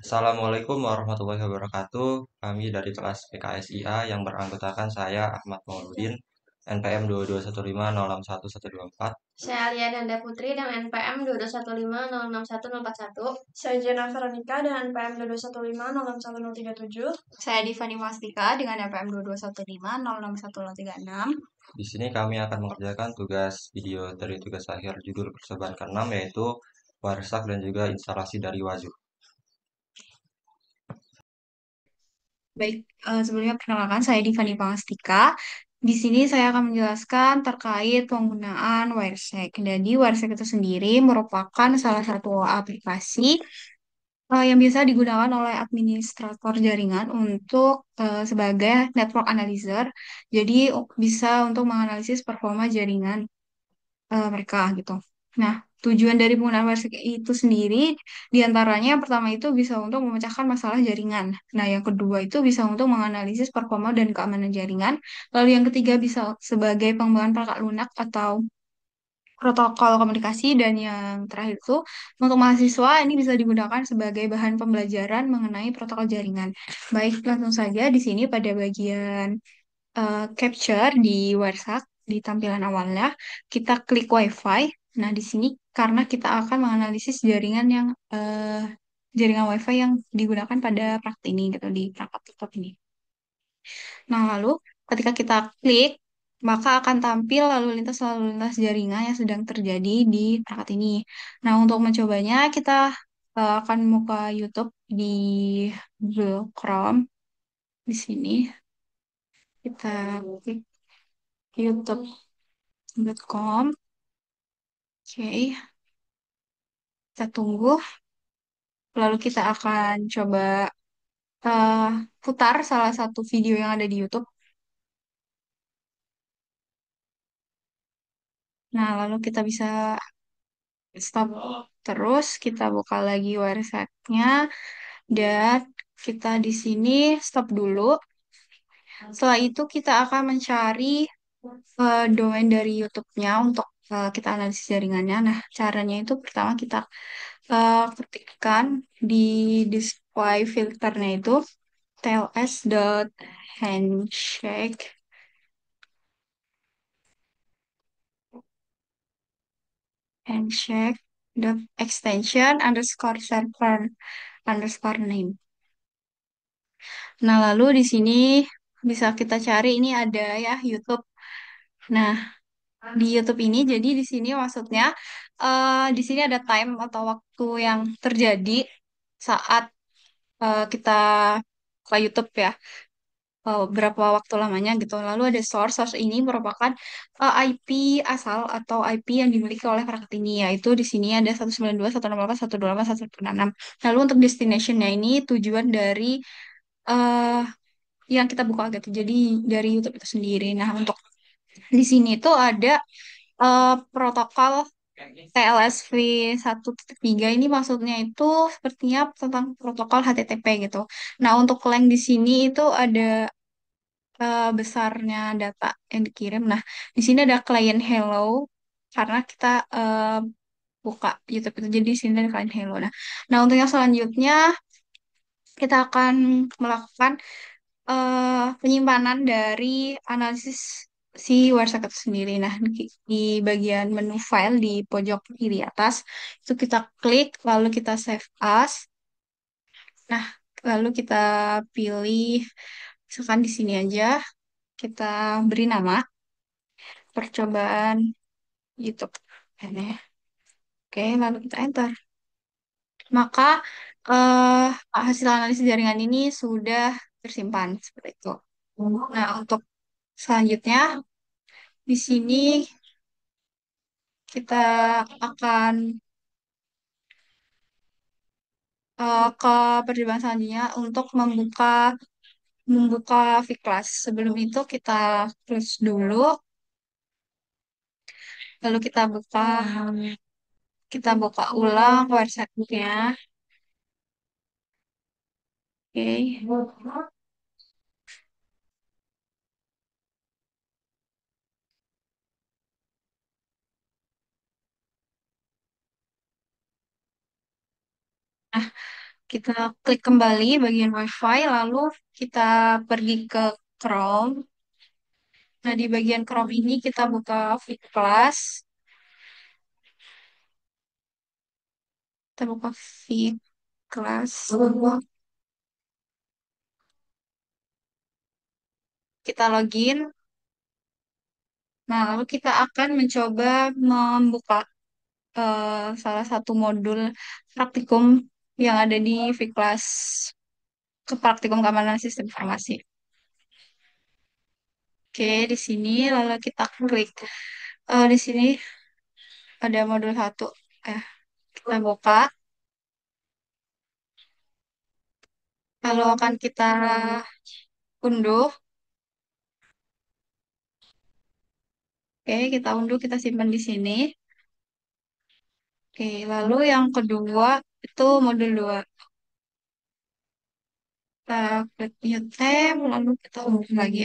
Assalamualaikum warahmatullahi wabarakatuh. Kami dari kelas PKSIA yang beranggotakan saya Ahmad Mauludin, NPM 221506124. Saya Alia Danda Putri dengan NPM 2215061041. Saya Jena Veronica dengan NPM 2215061037. Saya Divani Mastika dengan NPM 2215061036. Di sini kami akan mengerjakan tugas video dari tugas akhir judul percobaan ke-6 yaitu Warsak dan juga instalasi dari Wazoo. Baik, sebelumnya perkenalkan saya Divani Mastika. Di sini saya akan menjelaskan terkait penggunaan Wiresek. Jadi Wiresek itu sendiri merupakan salah satu aplikasi yang biasa digunakan oleh administrator jaringan untuk sebagai network analyzer. Jadi bisa untuk menganalisis performa jaringan mereka gitu. Nah, tujuan dari penggunaan WhatsApp itu sendiri diantaranya yang pertama itu bisa untuk memecahkan masalah jaringan. Nah, yang kedua itu bisa untuk menganalisis performa dan keamanan jaringan. Lalu yang ketiga bisa sebagai pengembangan perangkat lunak atau protokol komunikasi, dan yang terakhir itu untuk mahasiswa ini bisa digunakan sebagai bahan pembelajaran mengenai protokol jaringan. Baik, langsung saja di sini pada bagian capture di WhatsApp di tampilan awalnya kita klik WiFi. Nah, di sini karena kita akan menganalisis jaringan yang jaringan WiFi yang digunakan pada praktik ini gitu di perangkat laptop ini. Nah, lalu ketika kita klik, maka akan tampil lalu lintas jaringan yang sedang terjadi di perangkat ini. Nah, untuk mencobanya, kita akan buka YouTube di Google Chrome. Di sini kita klik youtube.com. Oke, kita tunggu. Lalu kita akan coba eh, putar salah satu video yang ada di YouTube. Nah, lalu kita bisa stop terus, kita buka lagi websitenya, dan kita di sini stop dulu. Setelah itu kita akan mencari domain dari YouTube-nya untuk kita analisis jaringannya. Nah, caranya itu pertama kita ketikkan di display filternya itu tls.handshake handshake dot extension underscore server underscore name. Nah, lalu di sini bisa kita cari ini ada ya YouTube. Nah, di YouTube ini jadi di sini maksudnya di sini ada time atau waktu yang terjadi saat kita ke YouTube ya. Berapa waktu lamanya gitu. Lalu ada source ini merupakan IP asal atau IP yang dimiliki oleh perangkat ini, yaitu di sini ada 192.168.128.126. Lalu untuk destinationnya ini tujuan dari eh, yang kita buka gitu, jadi dari YouTube itu sendiri. Nah, untuk di sini tuh ada protokol TLSV 1.3 ini maksudnya itu sepertinya tentang protokol HTTP gitu. Nah, untuk link di sini itu ada besarnya data yang dikirim. Nah, di sini ada klien Hello karena kita buka YouTube itu, jadi di sini ada klien Hello. Nah, untuk yang selanjutnya kita akan melakukan penyimpanan dari analisis si website itu sendiri. Nah, di bagian menu file di pojok kiri atas itu kita klik lalu kita save as. Nah, lalu kita pilih misalkan di sini aja kita beri nama percobaan YouTube. Ini. Oke, lalu kita enter. Maka eh, hasil analisis jaringan ini sudah tersimpan seperti itu. Nah, untuk selanjutnya di sini kita akan ke percobaan selanjutnya untuk membuka membuka Vclass. Sebelum itu kita close dulu, lalu kita buka ulang website-nya. Oke. Kita klik kembali bagian WiFi, lalu kita pergi ke Chrome. Nah, di bagian Chrome ini kita buka Class. Kita buka Class. Kita login. Nah, lalu kita akan mencoba membuka salah satu modul praktikum yang ada di Class ke praktikum keamanan sistem informasi. Oke, di sini lalu kita klik. Di sini ada modul satu. Kita buka. Lalu akan kita unduh. Oke, kita unduh, kita simpan di sini. Oke, lalu yang kedua itu modul 2. Kita klik new tab, lalu kita unduh lagi.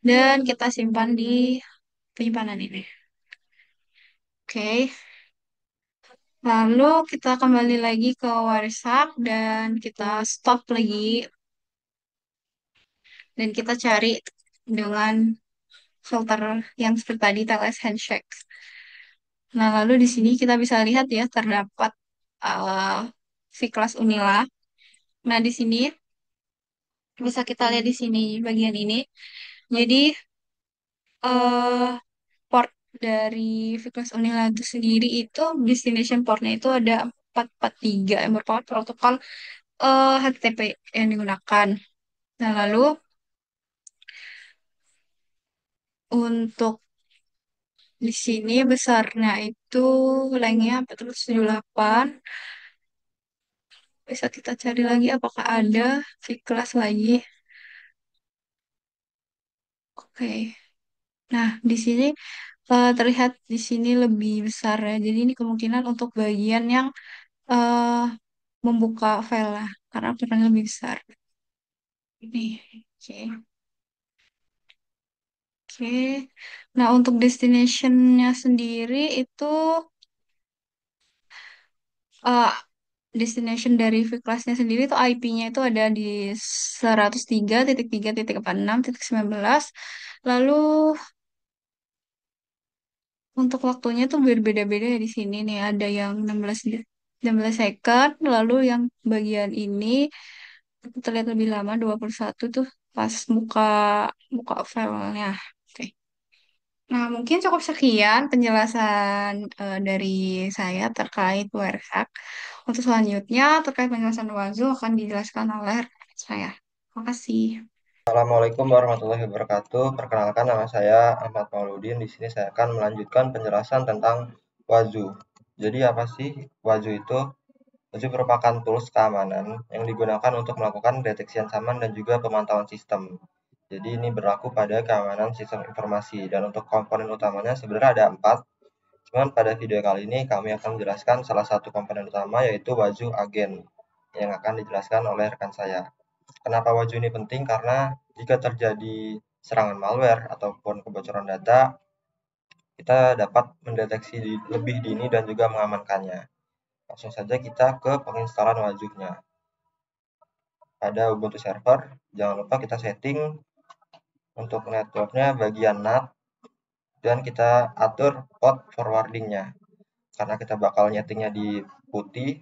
Dan kita simpan di penyimpanan ini. Oke, lalu kita kembali lagi ke Warisak dan kita stop lagi. Dan kita cari dengan filter yang seperti tadi, TLS Handshake. Nah, lalu di sini kita bisa lihat ya, terdapat uh, kelas Unila. Nah, di sini bisa kita lihat di sini bagian ini. Jadi eh port dari kelas Unila itu sendiri itu destination portnya itu ada 443 yang merupakan protokol HTTP yang digunakan. Nah, lalu untuk di sini besarnya itu lengnya 478. Bisa kita cari lagi apakah ada kelas lagi. Oke. Nah, di sini terlihat di sini lebih besar ya. Jadi ini kemungkinan untuk bagian yang eh, membuka file lah, karena ukurannya lebih besar. Ini, oke. Oke. Nah, untuk destination-nya sendiri itu eh, destination dari kelasnya sendiri itu IP-nya itu ada di 103.3.46.19. Lalu untuk waktunya tuh berbeda-beda ya di sini nih. Ada yang 16 second, lalu yang bagian ini terlihat lebih lama 21 tuh pas buka buka filenya. Oke. Nah, mungkin cukup sekian penjelasan dari saya terkait WhatsApp. Untuk selanjutnya terkait penjelasan Wazu akan dijelaskan oleh rekan saya. Terima kasih. Assalamualaikum warahmatullahi wabarakatuh. Perkenalkan nama saya Ahmad Mauludin. Di sini saya akan melanjutkan penjelasan tentang Wazu. Jadi apa sih Wazu itu? Wazu merupakan tools keamanan yang digunakan untuk melakukan deteksi ancaman dan juga pemantauan sistem. Jadi ini berlaku pada keamanan sistem informasi dan untuk komponen utamanya sebenarnya ada 4. Cuman pada video kali ini kami akan menjelaskan salah satu komponen utama yaitu Wazu Agent yang akan dijelaskan oleh rekan saya. Kenapa Waju ini penting? Karena jika terjadi serangan malware ataupun kebocoran data, kita dapat mendeteksi lebih dini dan juga mengamankannya. Langsung saja kita ke penginstalan Wajunya. Pada Ubuntu server, jangan lupa kita setting untuk networknya bagian NAT dan kita atur port forwardingnya. Karena kita bakal nyetingnya di putih,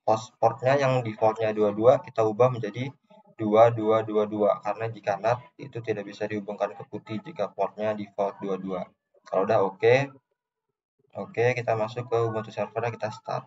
host portnya yang defaultnya 22 kita ubah menjadi 2222 karena jika NAT itu tidak bisa dihubungkan ke putih jika portnya default 22. Kalau udah oke, kita masuk ke Ubuntu server dan kita start.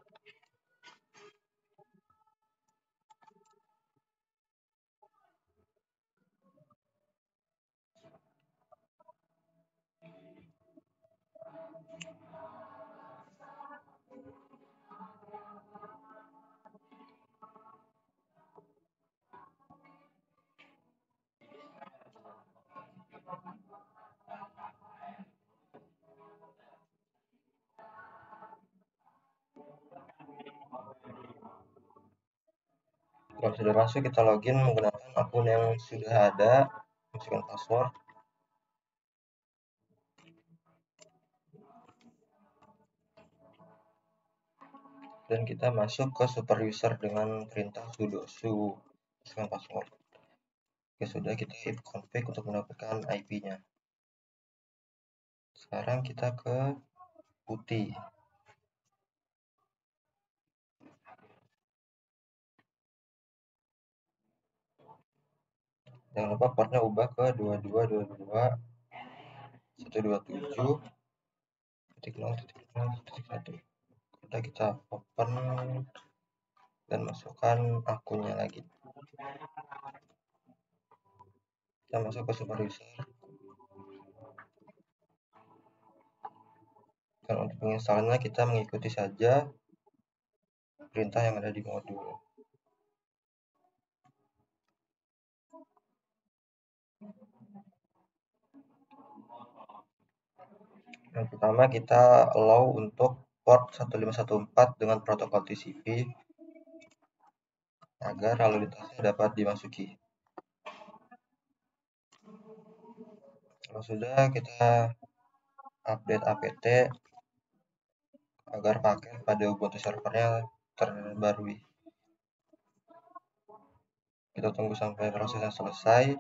Kalau sudah masuk kita login menggunakan akun yang sudah ada, masukkan password. dan kita masuk ke super user dengan perintah sudo su dengan password. Oke, sudah, kita ipconfig untuk mendapatkan IP-nya. Sekarang kita ke putih. Jangan lupa portnya ubah ke 2222.127.0.0.1. Kita open dan masukkan akunnya lagi. Kita masuk ke super user. Dan untuk penginstalannya kita mengikuti saja perintah yang ada di modul. Yang pertama kita allow untuk port 1514 dengan protokol TCP agar lalu lintasnya dapat dimasuki. Kalau sudah, kita update apt agar paket pada Ubuntu servernya terbarui. Kita tunggu sampai prosesnya selesai.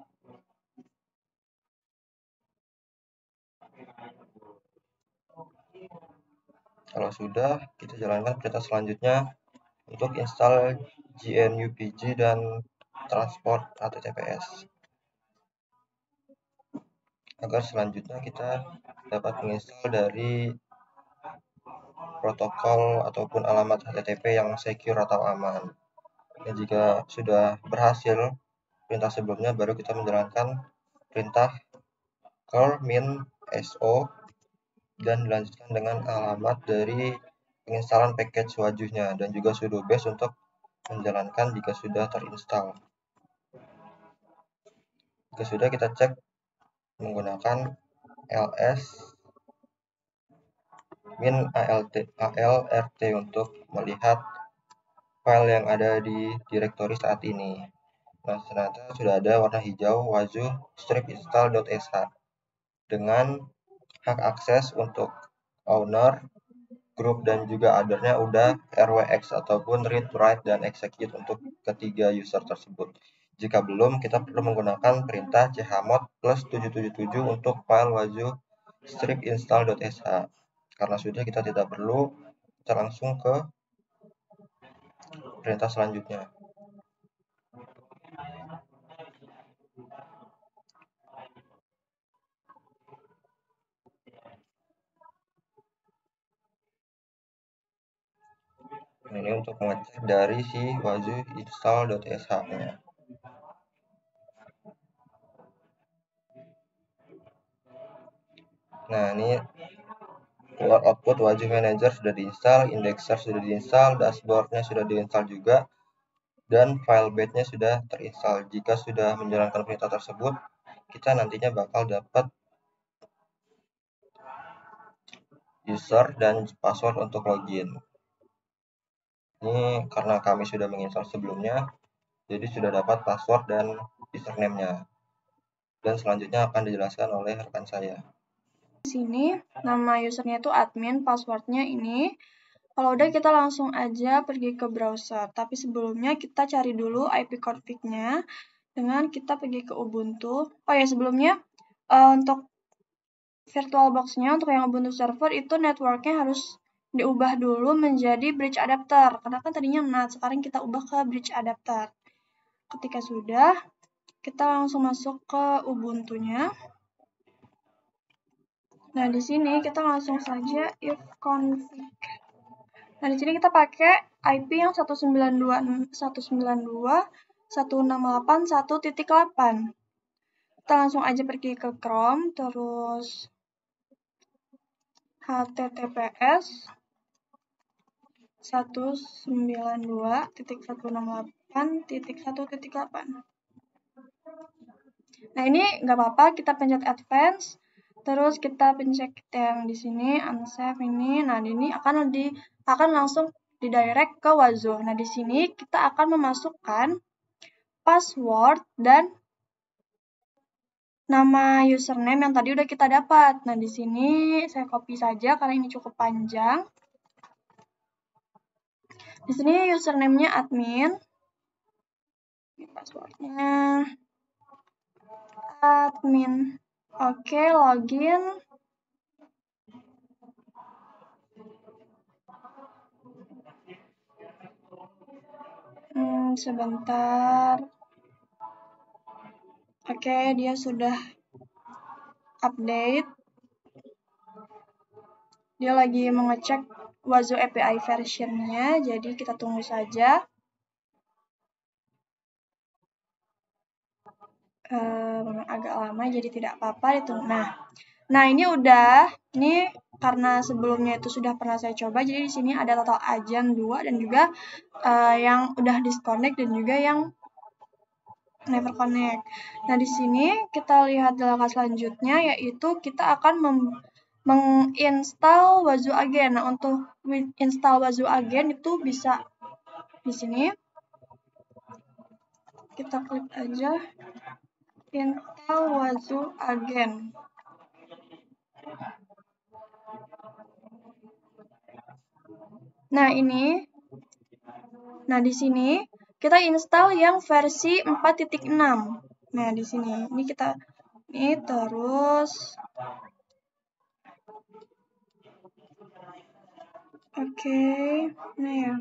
Kalau sudah, kita jalankan perintah selanjutnya untuk install GNU-PG dan transport HTTPS. Agar selanjutnya kita dapat menginstal dari protokol ataupun alamat HTTP yang secure atau aman. Dan jika sudah berhasil perintah sebelumnya, baru kita menjalankan perintah curl min so dan dilanjutkan dengan alamat dari penginstalan package wajuhnya dan juga sudo bash untuk menjalankan jika sudah terinstall. Jika sudah, kita cek menggunakan ls min alrt untuk melihat file yang ada di direktori saat ini. Nah, ternyata sudah ada warna hijau wajuh strip install.sh dengan hak akses untuk owner, group, dan juga other-nya udah rwx ataupun read, write, dan execute untuk ketiga user tersebut. Jika belum, kita perlu menggunakan perintah chmod plus 777 untuk file wajuh strip install.sh. Karena sudah, kita tidak perlu, kita langsung ke perintah selanjutnya. Ini untuk mengecek dari si wajuh install.sh-nya. Nah, ini keluar output wajuh manager sudah diinstal, indexer sudah diinstal, dashboardnya sudah diinstal juga, dan file batch-nya sudah terinstall. Jika sudah menjalankan perintah tersebut, kita nantinya bakal dapat user dan password untuk login. Ini karena kami sudah menginstal sebelumnya, jadi sudah dapat password dan username-nya. Dan selanjutnya akan dijelaskan oleh rekan saya. Di sini nama usernya itu admin, passwordnya ini. Kalau udah, kita langsung aja pergi ke browser. Tapi sebelumnya kita cari dulu IP config-nya dengan kita pergi ke Ubuntu. Oh ya, sebelumnya untuk VirtualBox-nya untuk yang Ubuntu server itu network-nya harus diubah dulu menjadi bridge adapter. Karena kan tadinya NAT, sekarang kita ubah ke bridge adapter. Ketika sudah, kita langsung masuk ke Ubuntu-nya. Nah, di sini kita langsung saja if config. Nah, di sini kita pakai IP yang 192.168.1.8. Kita langsung aja pergi ke Chrome, terus https 192.168.1.8. Nah, ini nggak apa-apa, kita pencet advance, terus kita pencet yang di sini unsave ini. Nah, ini akan langsung didirect ke wajuh. Nah, di sini kita akan memasukkan password dan nama username yang tadi udah kita dapat. Nah, di sini saya copy saja karena ini cukup panjang. Di sini username-nya admin. Ini password-nya admin. Oke, login. Sebentar. Oke, dia sudah update. Dia lagi mengecek Wazo API version-nya, jadi kita tunggu saja. Agak lama, jadi tidak apa-apa ditunggu. Nah ini udah, ini karena sebelumnya itu sudah pernah saya coba, jadi di sini ada total agent 2 dan juga yang udah disconnect dan juga yang never connect. Nah di sini kita lihat di langkah selanjutnya, yaitu kita akan menginstal Wazo Agent. Nah untuk install Wazo Agent itu bisa di sini. Kita klik aja install Wazo Agent. Nah ini, di sini kita install yang versi 4.6. Nah di sini, ini kita ini terus. Oke, nah ya.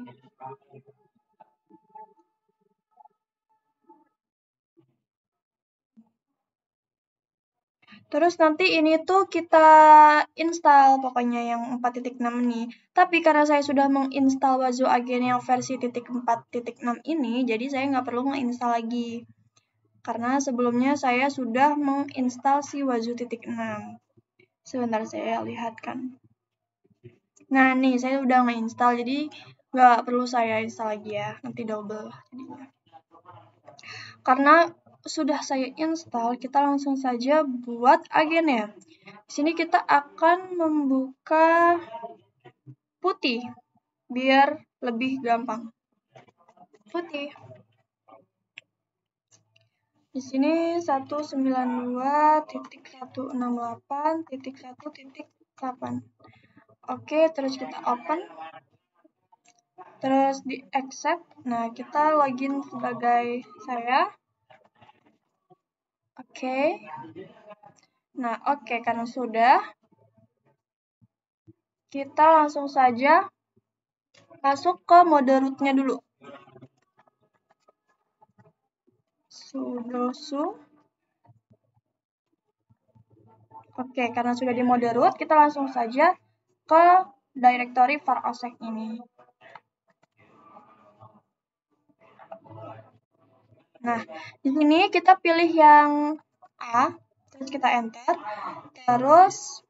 Terus nanti ini tuh kita install pokoknya yang 4.6 ini. Tapi karena saya sudah menginstal Wazo Agent yang versi 4.6 ini, jadi saya nggak perlu menginstal lagi. Karena sebelumnya saya sudah menginstal si Wazo 6. Sebentar saya lihatkan. Nah nih, saya udah nge-install, jadi nggak perlu saya install lagi ya, nanti double jadinya. Karena sudah saya install, kita langsung saja buat agennya. Di sini kita akan membuka putih, biar lebih gampang. Putih. Di sini 192.168.1.8. Oke, terus kita open. Terus di accept. Nah, kita login sebagai saya. Oke. Nah, oke, karena sudah, kita langsung saja masuk ke mode root-nya dulu. Sudo su. Oke, karena sudah di mode root, kita langsung saja ke directory var osek ini. Nah, di sini kita pilih yang A, terus kita enter, terus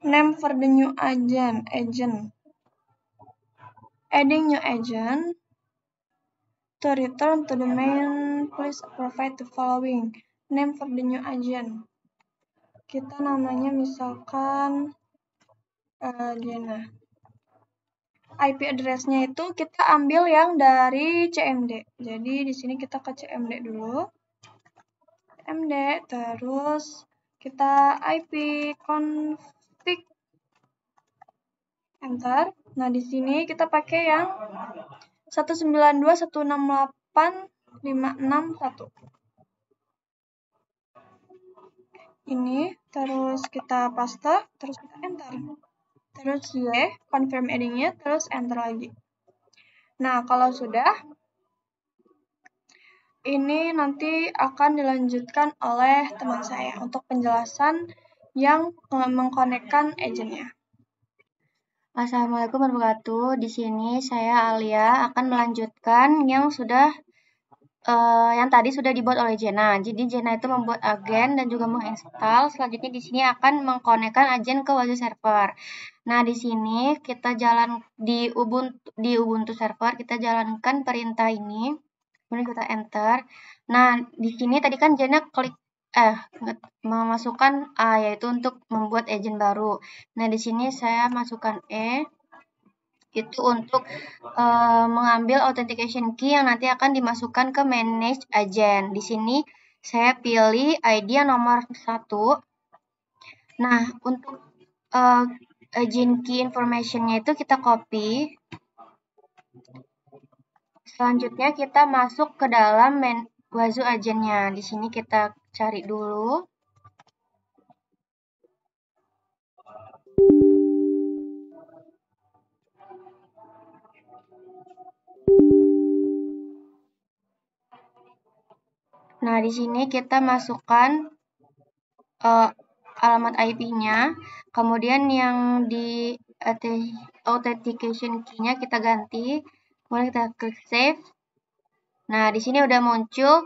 name for the new agent, adding new agent, to return to the main, please provide the following, name for the new agent. Kita namanya misalkan Diana. IP address-nya itu kita ambil yang dari CMD. Jadi di sini kita ke CMD dulu. CMD, terus kita IP config, enter. Nah di sini kita pakai yang 192.168.561. Ini, terus kita paste, terus kita enter. Terus confirm adding-nya, terus enter lagi. Nah, kalau sudah, ini nanti akan dilanjutkan oleh teman saya untuk penjelasan yang mengkonekkan agent-nya. Assalamualaikum warahmatullahi wabarakatuh. Di sini saya Alia akan melanjutkan yang tadi sudah dibuat oleh Jena. Jadi Jena itu membuat agen dan juga menginstal. Selanjutnya di sini akan mengkonekkan agen ke Wazo server. Nah, di sini kita jalan di Ubuntu server, kita jalankan perintah ini. Kemudian kita enter. Nah, di sini tadi kan Jena klik memasukkan A, yaitu untuk membuat agent baru. Nah, di sini saya masukkan E, itu untuk mengambil authentication key yang nanti akan dimasukkan ke manage agent. Di sini saya pilih ID yang nomor 1. Nah, untuk agent key information-nya itu kita copy. Selanjutnya kita masuk ke dalam Wazoo agent-nya. Di sini kita cari dulu. Nah, di sini kita masukkan alamat IP-nya, kemudian yang di authentication key-nya kita ganti, kemudian kita klik save. Nah, di sini udah muncul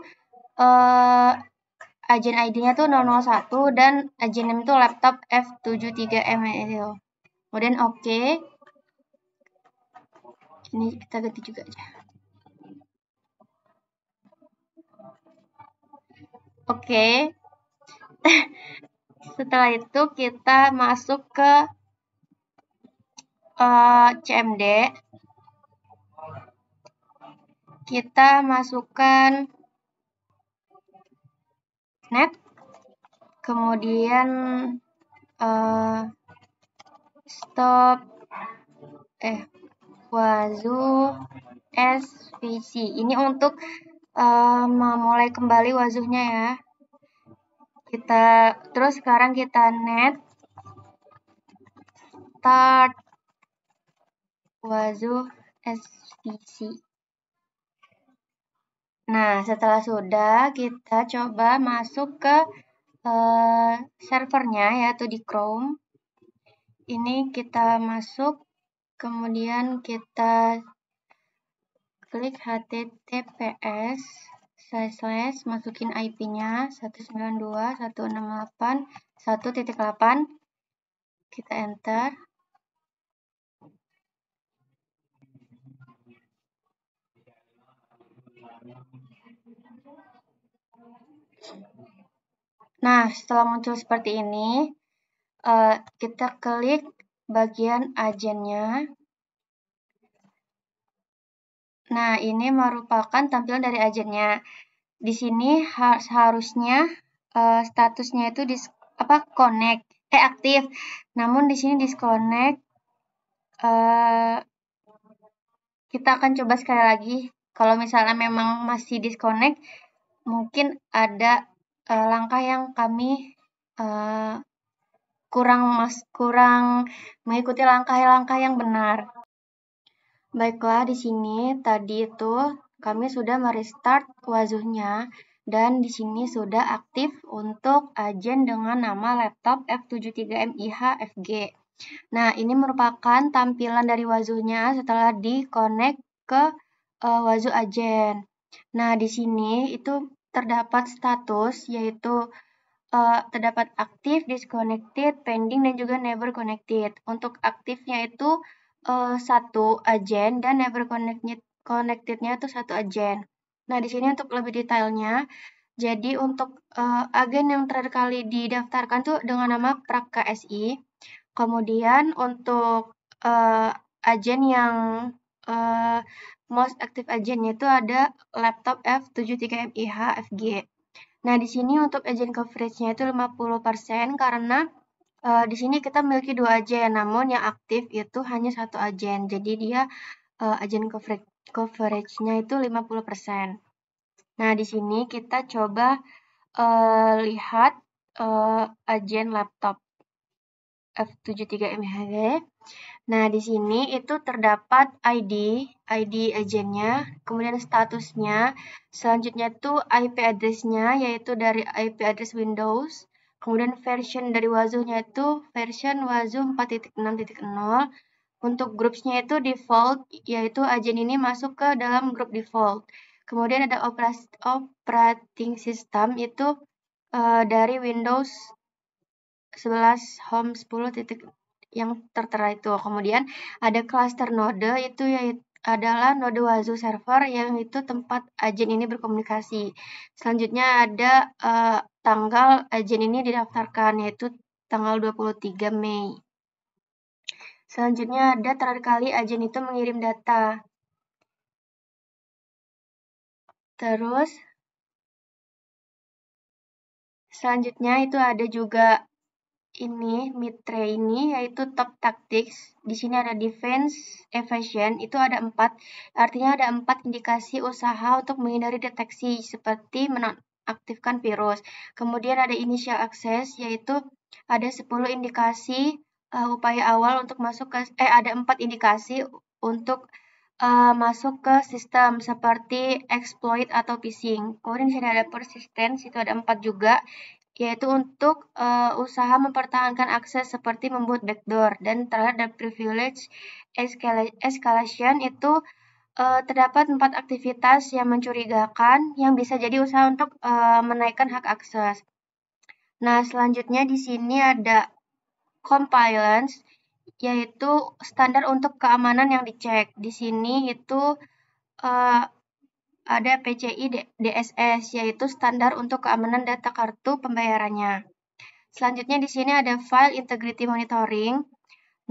agent ID-nya tuh 001 dan agent name itu laptop F73M itu. Kemudian OK. Ini kita ganti juga aja. Oke. Setelah itu kita masuk ke CMD. Kita masukkan net, kemudian stop Wazoo SVC. Ini untuk memulai kembali Wazoo-nya ya. Terus sekarang kita net start Wazoo SVC. Nah, setelah sudah, kita coba masuk ke servernya, yaitu di Chrome. Ini kita masuk, kemudian kita klik https / masukin IP-nya 192.168.1.8. Kita enter. Nah, setelah muncul seperti ini, kita klik bagian agennya. Nah, ini merupakan tampilan dari agennya. Di sini seharusnya statusnya itu connect, aktif. Namun di sini disconnect. Kita akan coba sekali lagi. Kalau misalnya memang masih disconnect, mungkin ada langkah yang kami kurang mengikuti langkah-langkah yang benar. Baiklah, di sini tadi itu kami sudah merestart Wazoo-nya dan di sini sudah aktif untuk agen dengan nama laptop F73MIH-FG. Nah, ini merupakan tampilan dari Wazoo-nya setelah di-connect ke Wazoo Agent. Nah, di sini itu terdapat status, yaitu terdapat aktif, disconnected, pending, dan juga never connected. Untuk aktifnya itu satu agen dan never connected-nya itu satu agen. Nah, di sini untuk lebih detailnya, jadi untuk agen yang terakhir kali didaftarkan tuh dengan nama Praka SI. Kemudian untuk agen yang most active agennya itu ada laptop F73MIH-FG. Nah, di sini untuk agent coverage-nya itu 50% karena di sini kita memiliki 2 agen, namun yang aktif itu hanya 1 agen. Jadi dia agent coverage-nya itu 50%. Nah, di sini kita coba lihat agen laptop F73MIH. Nah, di sini itu terdapat ID agennya, kemudian statusnya, selanjutnya itu IP address-nya, yaitu dari IP address Windows, kemudian version dari Wazoo-nya itu version Wazoo 4.6.0, untuk groups-nya itu default, yaitu agen ini masuk ke dalam grup default. Kemudian ada operating system, itu dari Windows 11 Home 10 yang tertera itu. Kemudian ada cluster node, itu adalah node Wazoo server yang itu tempat agen ini berkomunikasi. Selanjutnya ada tanggal agen ini didaftarkan, yaitu tanggal 23 Mei. Selanjutnya ada terakhir kali agen itu mengirim data. Terus selanjutnya itu ada juga ini Mitre ini yaitu top tactics. Di sini ada defense, evasion, itu ada 4. Artinya ada 4 indikasi usaha untuk menghindari deteksi seperti menonaktifkan virus. Kemudian ada initial access yaitu ada 10 indikasi upaya awal untuk masuk ke ada 4 indikasi untuk masuk ke sistem seperti exploit atau phishing. Kemudian di sini ada persistence, itu ada 4 juga, yaitu untuk usaha mempertahankan akses seperti membuat backdoor. Dan terakhir ada privilege escalation, itu terdapat 4 aktivitas yang mencurigakan yang bisa jadi usaha untuk menaikkan hak akses. Nah, selanjutnya di sini ada compliance, yaitu standar untuk keamanan yang dicek. Di sini itu ada PCI DSS, yaitu standar untuk keamanan data kartu pembayarannya. Selanjutnya di sini ada file integrity monitoring.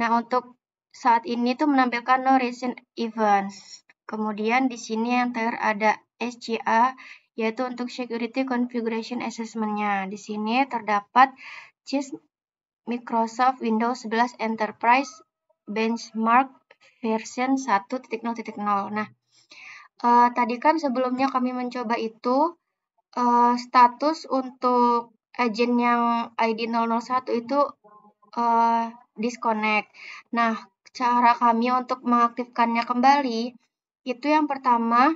Nah, untuk saat ini tuh menampilkan no recent events. Kemudian di sini yang terakhir ada SCA, yaitu untuk security configuration assessment-nya. Di sini terdapat CIS Microsoft Windows 11 Enterprise Benchmark version 1.0.0. Nah, tadi kan sebelumnya kami mencoba itu status untuk agent yang ID 001 itu disconnect. Nah, cara kami untuk mengaktifkannya kembali itu yang pertama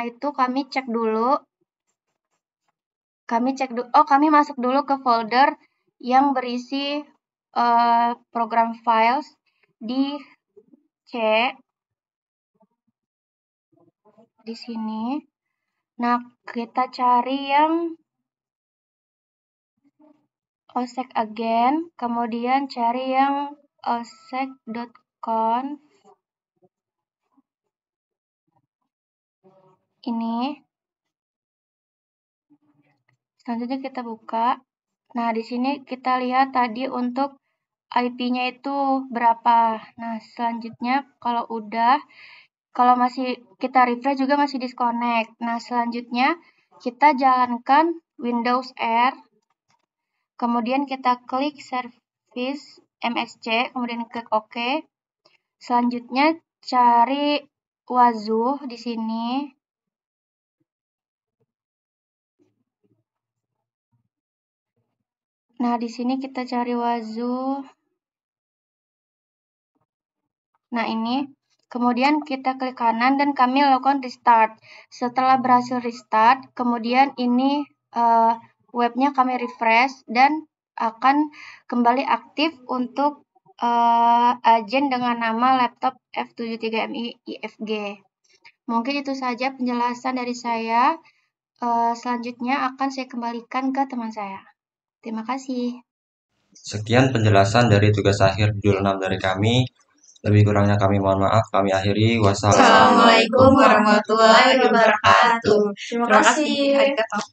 itu kami cek dulu. Kami masuk dulu ke folder yang berisi program files di C di sini. Nah, kita cari yang osec again, kemudian cari yang osec.conf ini. Selanjutnya kita buka. Nah, di sini kita lihat tadi untuk IP-nya itu berapa. Nah, selanjutnya kalau masih kita refresh juga masih disconnect. Nah, selanjutnya kita jalankan Windows R, kemudian kita klik service MSC, kemudian klik OK. Selanjutnya cari Wazoo di sini. Nah, di sini kita cari Wazoo. Nah, ini. Kemudian kita klik kanan dan kami lakukan restart. Setelah berhasil restart, kemudian ini webnya kami refresh dan akan kembali aktif untuk agent dengan nama laptop F73MI IFG. Mungkin itu saja penjelasan dari saya. Selanjutnya akan saya kembalikan ke teman saya. Terima kasih. Sekian penjelasan dari tugas akhir judul 6 dari kami. Lebih kurangnya kami mohon maaf. Kami akhiri. Wassalamualaikum Assalamualaikum warahmatullahi wabarakatuh. Terima kasih. Arigatou.